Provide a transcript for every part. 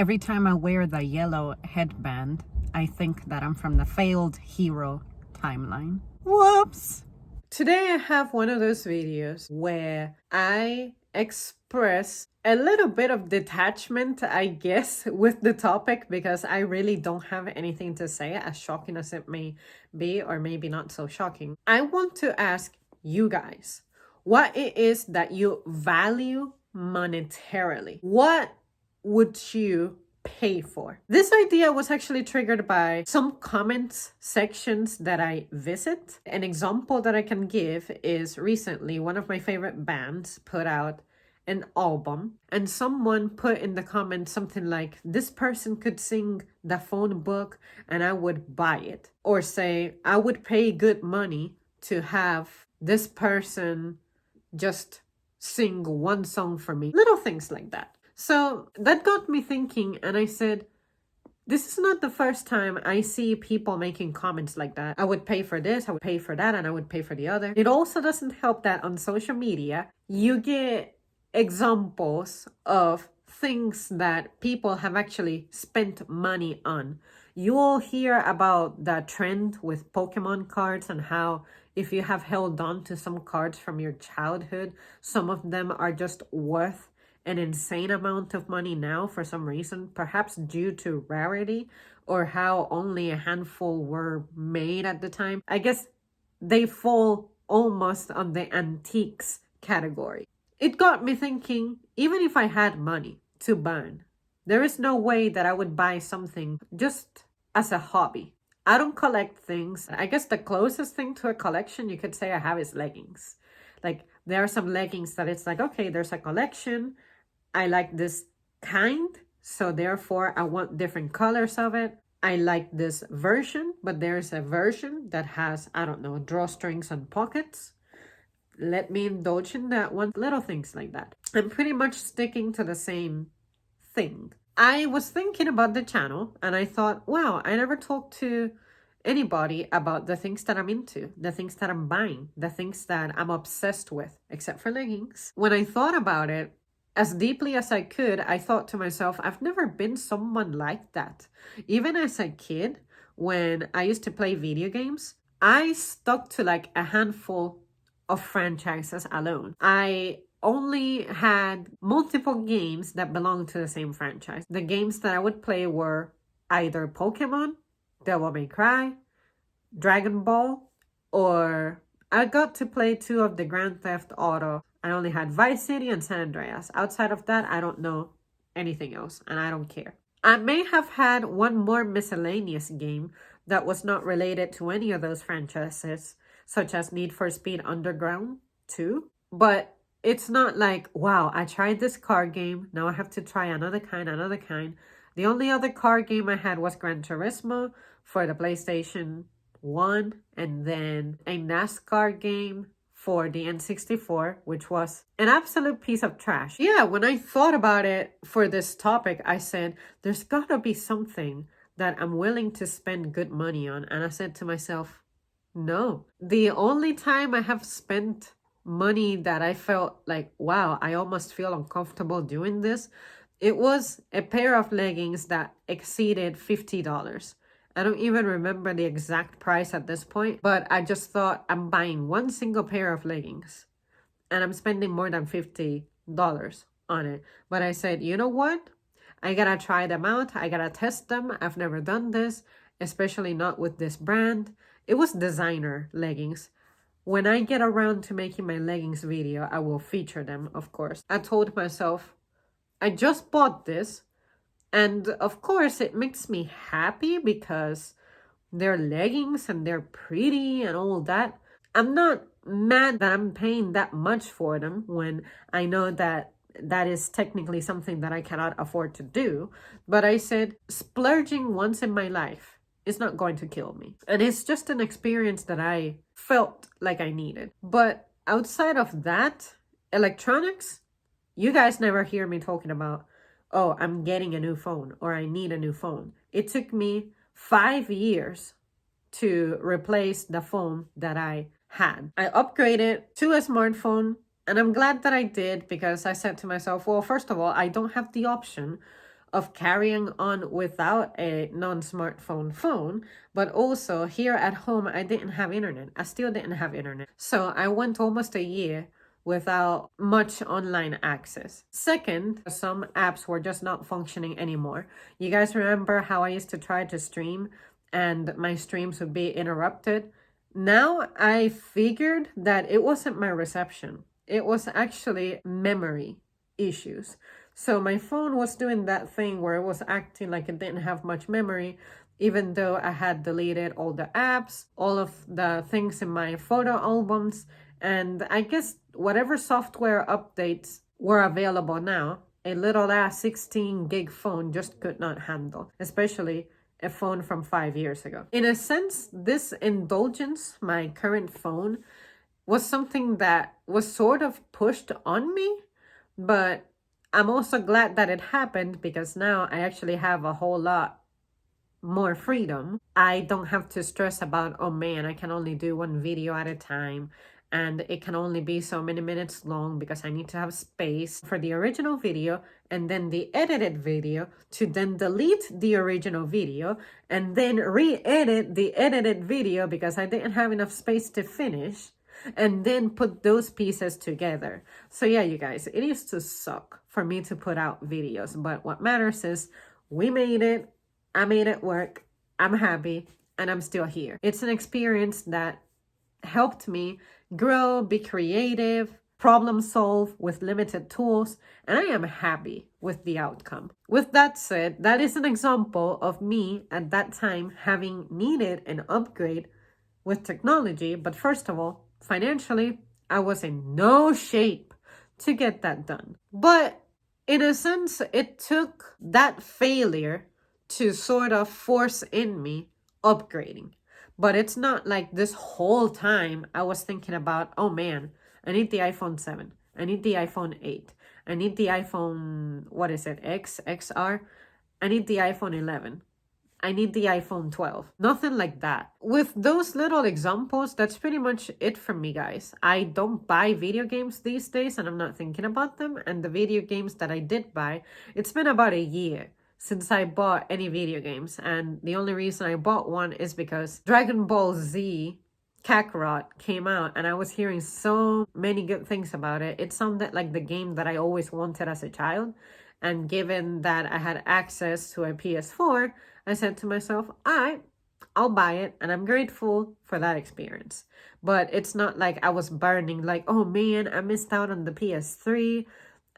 Every time I wear the yellow headband, I think that I'm from the failed hero timeline. Whoops! Today I have one of those videos where I express a little bit of detachment, I guess, with the topic because I really don't have anything to say, as shocking as it may be, or maybe not so shocking. I want to ask you guys what it is that you value monetarily. What would you pay for? This idea was actually triggered by some comments sections that I visit. An example that I can give is recently one of my favorite bands put out an album, and someone put in the comments something like, this person could sing the phone book and I would buy it, or say I would pay good money to have this person just sing one song for me. Little things like that. So that got me thinking, and I said, this is not the first time I see people making comments like that. I would pay for this, I would pay for that, and I would pay for the other. It also doesn't help that on social media, you get examples of things that people have actually spent money on. You will hear about the trend with Pokemon cards and how if you have held on to some cards from your childhood, some of them are just worth an insane amount of money now for some reason, perhaps due to rarity or how only a handful were made at the time. I guess they fall almost on the antiques category. It got me thinking, even if I had money to burn, there is no way that I would buy something just as a hobby. I don't collect things. I guess the closest thing to a collection you could say I have is leggings. Like, there are some leggings that it's like, okay, there's a collection. I like this kind, so therefore I want different colors of it. I like this version, but there's a version that has, I don't know, drawstrings and pockets. Let me indulge in that one. Little things like that. I'm pretty much sticking to the same thing. I was thinking about the channel and I thought, wow, I never talked to anybody about the things that I'm into, the things that I'm buying, the things that I'm obsessed with, except for leggings. When I thought about it, as deeply as I could, I thought to myself, I've never been someone like that. Even as a kid, when I used to play video games, I stuck to like a handful of franchises alone. I only had multiple games that belonged to the same franchise. The games that I would play were either Pokemon, Devil May Cry, Dragon Ball, or I got to play 2 of the Grand Theft Auto. I only had Vice City and San Andreas. Outside of that, I don't know anything else, and I don't care. I may have had one more miscellaneous game that was not related to any of those franchises, such as Need for Speed Underground 2. But it's not like, wow, I tried this card game, now I have to try another kind. The only other card game I had was Gran Turismo for the PlayStation 1, and then a NASCAR game for the N64, which was an absolute piece of trash. Yeah, when I thought about it for this topic, I said, there's gotta be something that I'm willing to spend good money on. And I said to myself, no. The only time I have spent money that I felt like, wow, I almost feel uncomfortable doing this, it was a pair of leggings that exceeded $50. I don't even remember the exact price at this point, but I just thought I'm buying one single pair of leggings and I'm spending more than $50 on it. But I said, you know what? I gotta try them out. I gotta test them. I've never done this, especially not with this brand. It was designer leggings. When I get around to making my leggings video, I will feature them, of course. I told myself, I just bought this. And of course, it makes me happy because they're leggings and they're pretty and all that. I'm not mad that I'm paying that much for them when I know that that is technically something that I cannot afford to do. But I said, splurging once in my life is not going to kill me. And it's just an experience that I felt like I needed. But outside of that, electronics, you guys never hear me talking about, oh, I'm getting a new phone or I need a new phone. It took me 5 years to replace the phone that I had. I upgraded to a smartphone and I'm glad that I did because I said to myself, well, first of all, I don't have the option of carrying on without a non-smartphone phone, but also here at home, I didn't have internet. I still didn't have internet. So I went almost a year without much online access. Second, some apps were just not functioning anymore. You guys remember how I used to try to stream and my streams would be interrupted? Now I figured that it wasn't my reception. It was actually memory issues. So my phone was doing that thing where it was acting like it didn't have much memory, even though I had deleted all the apps, all of the things in my photo albums, and I guess whatever software updates were available now, a little ass 16 gig phone just could not handle, especially a phone from 5 years ago. In a sense, this indulgence, my current phone, was something that was sort of pushed on me, but I'm also glad that it happened because now I actually have a whole lot more freedom. I don't have to stress about, oh man, I can only do one video at a time and it can only be so many minutes long because I need to have space for the original video and then the edited video to then delete the original video and then re-edit the edited video because I didn't have enough space to finish and then put those pieces together. So yeah, you guys, it used to suck for me to put out videos, but what matters is we made it, I made it work, I'm happy, and I'm still here. It's an experience that helped me grow, be creative, problem solve with limited tools, and I am happy with the outcome. With that said, that is an example of me at that time having needed an upgrade with technology, but first of all, financially, I was in no shape to get that done. But in a sense, it took that failure to sort of force in me upgrading. But it's not like this whole time I was thinking about, oh man, I need the iPhone 7. I need the iPhone 8. I need the iPhone, what is it, X, XR? I need the iPhone 11. I need the iPhone 12. Nothing like that. With those little examples, that's pretty much it for me, guys. I don't buy video games these days and I'm not thinking about them. And the video games that I did buy, it's been about a year since I bought any video games. And the only reason I bought one is because Dragon Ball Z Kakarot came out and I was hearing so many good things about it. It sounded like the game that I always wanted as a child. And given that I had access to a PS4, I said to myself, all right, I'll buy it. And I'm grateful for that experience. But it's not like I was burning like, oh man, I missed out on the PS3.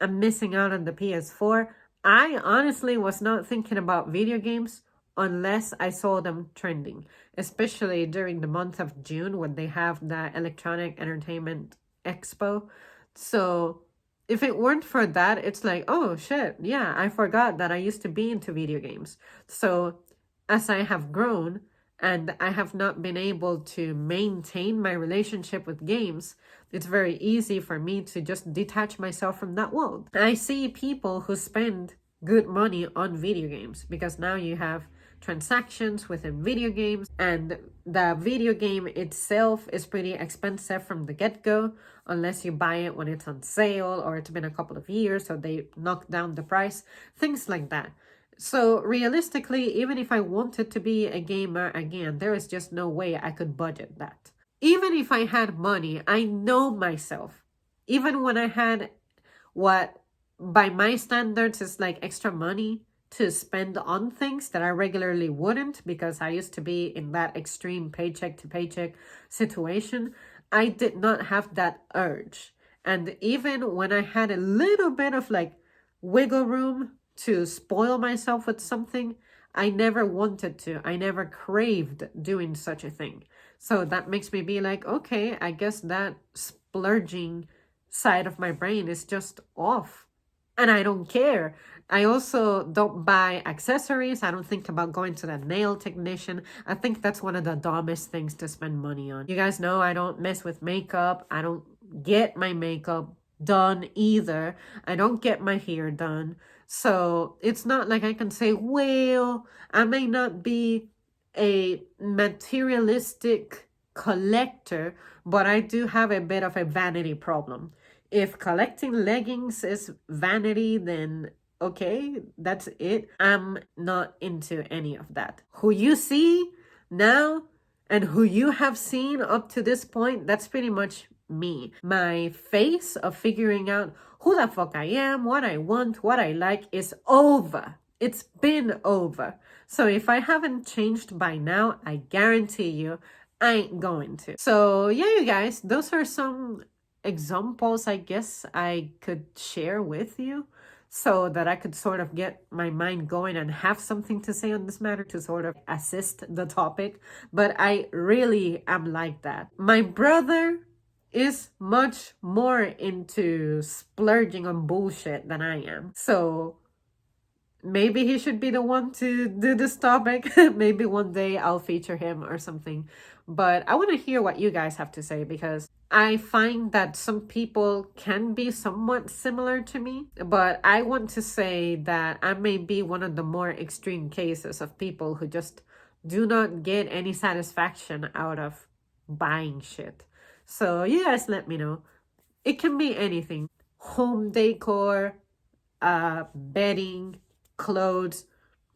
I'm missing out on the PS4. I honestly was not thinking about video games unless I saw them trending, especially during the month of June when they have the Electronic Entertainment Expo. So if it weren't for that, it's like, oh shit, yeah, I forgot that I used to be into video games. So as I have grown and I have not been able to maintain my relationship with games, it's very easy for me to just detach myself from that world. I see people who spend good money on video games because now you have transactions within video games and the video game itself is pretty expensive from the get-go unless you buy it when it's on sale or it's been a couple of years so they knock down the price, things like that. So realistically, even if I wanted to be a gamer again, there is just no way I could budget that. Even if I had money, I know myself. Even when I had what by my standards is like extra money to spend on things that I regularly wouldn't because I used to be in that extreme paycheck to paycheck situation, I did not have that urge. And even when I had a little bit of like wiggle room to spoil myself with something, I never wanted to. I never craved doing such a thing. So that makes me be like, okay, I guess that splurging side of my brain is just off. And I don't care. I also don't buy accessories. I don't think about going to the nail technician. I think that's one of the dumbest things to spend money on. You guys know I don't mess with makeup. I don't get my makeup done either. I don't get my hair done. So it's not like I can say, well, I may not be a materialistic collector, but I do have a bit of a vanity problem. If collecting leggings is vanity, then okay? That's it. I'm not into any of that. Who you see now and who you have seen up to this point, that's pretty much me. My phase of figuring out who the fuck I am, what I want, what I like is over. It's been over. So if I haven't changed by now, I guarantee you I ain't going to. So yeah, you guys, those are some examples I guess I could share with you so that I could sort of get my mind going and have something to say on this matter to sort of assist the topic. But I really am like that. My brother is much more into splurging on bullshit than I am. So maybe he should be the one to do this topic. Maybe one day I'll feature him or something. But I want to hear what you guys have to say because I find that some people can be somewhat similar to me. But I want to say that I may be one of the more extreme cases of people who just do not get any satisfaction out of buying shit. So you guys let me know. It can be anything. Home decor, bedding, clothes,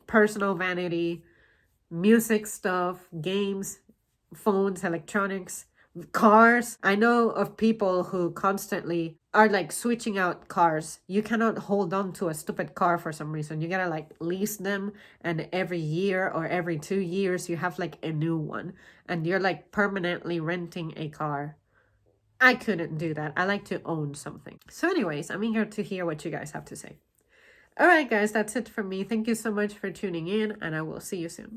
personal vanity, music stuff, games, phones, electronics, cars. I know of people who constantly are like switching out cars. You cannot hold on to a stupid car for some reason. You gotta like lease them, and every year or every 2 years you have like a new one, and you're like permanently renting a car. I couldn't do that. I like to own something. So anyways, I'm eager to hear what you guys have to say. All right, guys, that's it from me. Thank you so much for tuning in, and I will see you soon.